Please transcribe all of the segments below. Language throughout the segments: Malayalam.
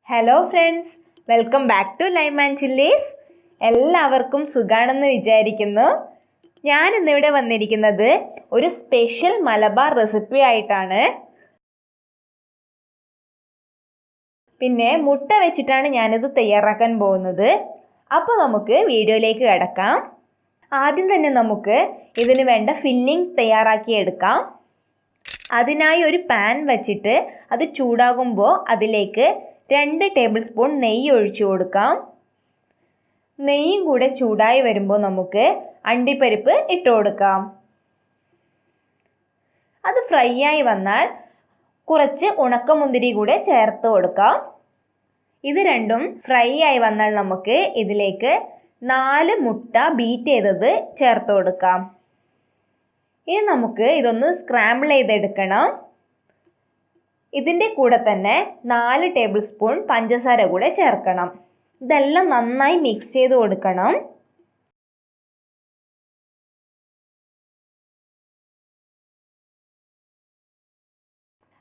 Hello friends, welcome back to lime and chillies. എല്ലാവർക്കും സുഖാണെന്ന് വിചാരിക്കുന്നു. ഞാൻ ഇന്നിവിടെ വന്നിരിക്കുന്നത് ഒരു സ്പെഷ്യൽ മലബാർ റെസിപ്പി ആയിട്ടാണ്. പിന്നെ മുട്ട വെച്ചിട്ടാണ് ഞാനിത് തയ്യാറാക്കാൻ പോകുന്നത്. അപ്പോൾ നമുക്ക് വീഡിയോയിലേക്ക് കിടക്കാം. ആദ്യം തന്നെ നമുക്ക് ഇതിന് വേണ്ട ഫില്ലിംഗ് തയ്യാറാക്കി എടുക്കാം. അതിനായി ഒരു പാൻ വെച്ചിട്ട് അത് ചൂടാകുമ്പോൾ അതിലേക്ക് 2 ടേബിൾ സ്പൂൺ നെയ്യ് ഒഴിച്ചു കൊടുക്കാം. നെയ്യും കൂടെ ചൂടായി വരുമ്പോൾ നമുക്ക് അണ്ടിപ്പരിപ്പ് ഇട്ട് കൊടുക്കാം. അത് ഫ്രൈ ആയി വന്നാൽ കുറച്ച് ഉണക്കമുന്തിരി കൂടെ ചേർത്ത് കൊടുക്കാം. ഇത് രണ്ടും ഫ്രൈ ആയി വന്നാൽ നമുക്ക് ഇതിലേക്ക് 4 മുട്ട ബീറ്റ് ചെയ്തത് ചേർത്ത് കൊടുക്കാം. ഇനി നമുക്ക് ഇതൊന്ന് സ്ക്രാമ്പിൾ ചെയ്തെടുക്കണം. ഇതിൻ്റെ കൂടെ തന്നെ 4 ടേബിൾ സ്പൂൺ പഞ്ചസാര കൂടെ ചേർക്കണം. ഇതെല്ലാം നന്നായി മിക്സ് ചെയ്ത് കൊടുക്കണം.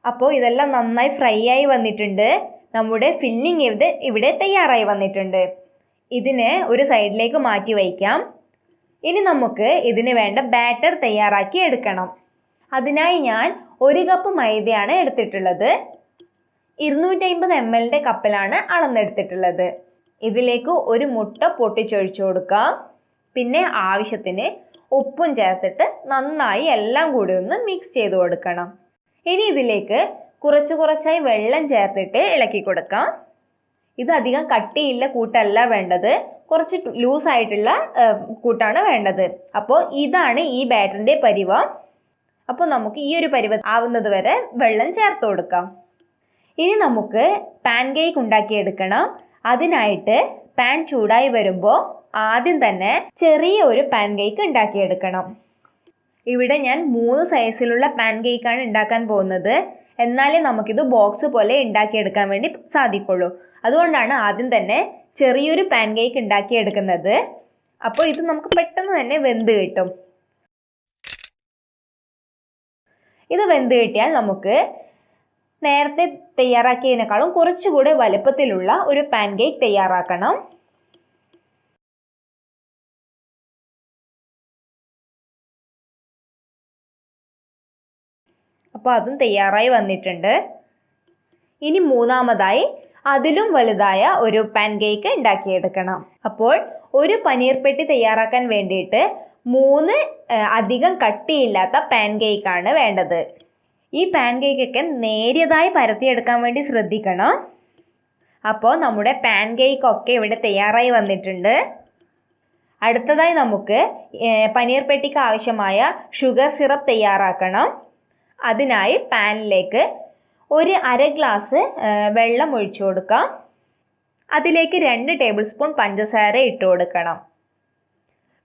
അപ്പോൾ ഇതെല്ലാം നന്നായി ഫ്രൈ ആയി വന്നിട്ടുണ്ട്. നമ്മുടെ ഫില്ലിംഗ് ഇവിടെ തയ്യാറായി വന്നിട്ടുണ്ട്. ഇതിനെ ഒരു സൈഡിലേക്ക് മാറ്റി വയ്ക്കാം. ഇനി നമുക്ക് ഇതിന് വേണ്ട ബാറ്റർ തയ്യാറാക്കി എടുക്കണം. അതിനായി ഞാൻ 1 കപ്പ് മൈദയാണ് എടുത്തിട്ടുള്ളത്. 250 ml കപ്പിലാണ് അളന്നെടുത്തിട്ടുള്ളത്. ഇതിലേക്ക് ഒരു മുട്ട പൊട്ടിച്ചൊഴിച്ചു കൊടുക്കാം. പിന്നെ ആവശ്യത്തിന് ഉപ്പും ചേർത്തിട്ട് നന്നായി എല്ലാം കൂടി ഒന്ന് മിക്സ് ചെയ്ത് കൊടുക്കണം. ഇനി ഇതിലേക്ക് കുറച്ചായി വെള്ളം ചേർത്തിട്ട് ഇളക്കി കൊടുക്കാം. ഇത് അധികം കട്ടിയില്ല കൂട്ടല്ല വേണ്ടത്, കുറച്ച് ലൂസായിട്ടുള്ള കൂട്ടാണ് വേണ്ടത്. അപ്പോൾ ഇതാണ് ഈ ബാറ്ററിൻ്റെ പരുവം. അപ്പോൾ നമുക്ക് ഈ ഒരു പരുവം ആവുന്നത് വരെ വെള്ളം ചേർത്ത് കൊടുക്കാം. ഇനി നമുക്ക് പാൻ കേക്ക് ഉണ്ടാക്കിയെടുക്കണം. അതിനായിട്ട് പാൻ ചൂടായി വരുമ്പോൾ ആദ്യം തന്നെ ചെറിയ ഒരു പാൻ കേക്ക് ഉണ്ടാക്കിയെടുക്കണം. ഇവിടെ ഞാൻ 3 സൈസിലുള്ള പാൻ കേക്കാണ് ഉണ്ടാക്കാൻ പോകുന്നത്. എന്നാലേ നമുക്കിത് ബോക്സ് പോലെ ഉണ്ടാക്കിയെടുക്കാൻ വേണ്ടി സാധിക്കുള്ളൂ. അതുകൊണ്ടാണ് ആദ്യം തന്നെ ചെറിയൊരു പാൻ കേക്ക് ഉണ്ടാക്കിയെടുക്കുന്നത്. അപ്പോൾ ഇത് നമുക്ക് പെട്ടെന്ന് തന്നെ വെന്ത് കിട്ടും. ഇത് വെന്ത് കിട്ടിയാൽ നമുക്ക് നേരത്തെ തയ്യാറാക്കിയതിനേക്കാളും കുറച്ചുകൂടെ വലുപ്പത്തിലുള്ള ഒരു പാൻ കേക്ക് തയ്യാറാക്കണം. അപ്പോൾ അതും തയ്യാറായി വന്നിട്ടുണ്ട്. ഇനി മൂന്നാമതായി അതിലും വലുതായ ഒരു പാൻ കേക്ക് ഉണ്ടാക്കിയെടുക്കണം. അപ്പോൾ ഒരു പനീർ പെട്ടി തയ്യാറാക്കാൻ വേണ്ടിയിട്ട് 3 അധികം കട്ടിയില്ലാത്ത പാൻ കേക്കാണ് വേണ്ടത്. ഈ പാൻ കേക്കൊക്കെ നേരിയതായി പരത്തിയെടുക്കാൻ വേണ്ടി ശ്രദ്ധിക്കണം. അപ്പോൾ നമ്മുടെ പാൻ കേക്കൊക്കെ ഇവിടെ തയ്യാറായി വന്നിട്ടുണ്ട്. അടുത്തതായി നമുക്ക് പനീർ പെട്ടിക്ക് ആവശ്യമായ ഷുഗർ സിറപ്പ് തയ്യാറാക്കണം. അതിനായി പാനിലേക്ക് ഒരു 1/2 ഗ്ലാസ് വെള്ളം ഒഴിച്ചു കൊടുക്കാം. അതിലേക്ക് 2 ടേബിൾ സ്പൂൺ പഞ്ചസാര ഇട്ട് കൊടുക്കണം.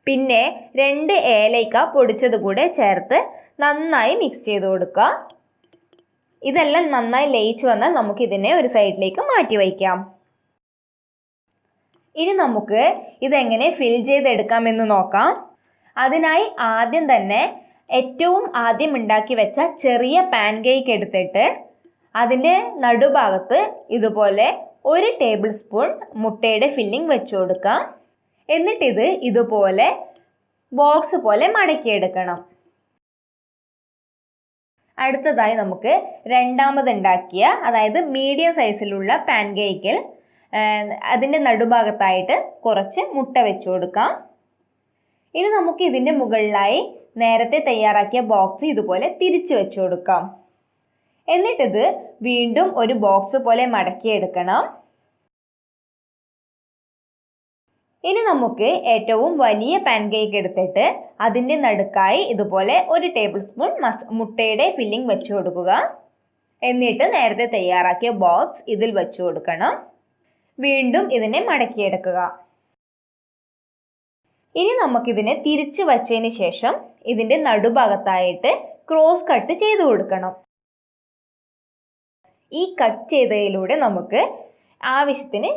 പിന്നെ 2 ഏലക്ക പൊടിച്ചത് കൂടെ ചേർത്ത് നന്നായി മിക്സ് ചെയ്ത് കൊടുക്കുക. ഇതെല്ലാം നന്നായി ലയിച്ച് വന്നാൽ നമുക്കിതിനെ ഒരു സൈഡിലേക്ക് മാറ്റി വയ്ക്കാം. ഇനി നമുക്ക് ഇതെങ്ങനെ ഫിൽ ചെയ്തെടുക്കാമെന്ന് നോക്കാം. അതിനായി ആദ്യം തന്നെ ഏറ്റവും ആദ്യം ഉണ്ടാക്കി വെച്ച ചെറിയ പാൻ കേക്ക് എടുത്തിട്ട് അതിൻ്റെ നടുഭാഗത്ത് ഇതുപോലെ 1 ടേബിൾ സ്പൂൺ മുട്ടയുടെ ഫില്ലിംഗ് വെച്ച് കൊടുക്കാം. എന്നിട്ടിത് ഇതുപോലെ ബോക്സ് പോലെ മടക്കിയെടുക്കണം. അടുത്തതായി നമുക്ക് രണ്ടാമതുണ്ടാക്കിയ, അതായത് മീഡിയം സൈസിലുള്ള പാൻ കേക്കിൽ അതിൻ്റെ നടുഭാഗത്തായിട്ട് കുറച്ച് മുട്ട വെച്ച് കൊടുക്കാം. ഇനി നമുക്ക് ഇതിൻ്റെ മുകളിലായി നേരത്തെ തയ്യാറാക്കിയ ബോക്സ് ഇതുപോലെ തിരിച്ചു വെച്ച് കൊടുക്കാം. എന്നിട്ടിത് വീണ്ടും ഒരു ബോക്സ് പോലെ മടക്കിയെടുക്കണം. ഇനി നമുക്ക് ഏറ്റവും വലിയ പാൻ കേക്ക് എടുത്തിട്ട് അതിൻ്റെ നടുക്കായി ഇതുപോലെ 1 ടേബിൾ സ്പൂൺ മുട്ടയുടെ ഫില്ലിംഗ് വെച്ച് കൊടുക്കുക. എന്നിട്ട് നേരത്തെ തയ്യാറാക്കിയ ബോക്സ് ഇതിൽ വെച്ച് കൊടുക്കണം. വീണ്ടും ഇതിനെ മടക്കിയെടുക്കുക. ഇനി നമുക്കിതിനെ തിരിച്ചു വച്ചതിന് ശേഷം ഇതിൻ്റെ നടുഭാഗത്തായിട്ട് ക്രോസ് കട്ട് ചെയ്ത് കൊടുക്കണം. ഈ കട്ട് ചെയ്തതിലൂടെ നമുക്ക് ആവശ്യത്തിന്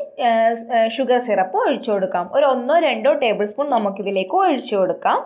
ഷുഗർ സിറപ്പ് ഒഴിച്ചു കൊടുക്കാം. ഒരു 1-2 ടേബിൾ സ്പൂൺ നമുക്കിതിലേക്ക് ഒഴിച്ചു കൊടുക്കാം.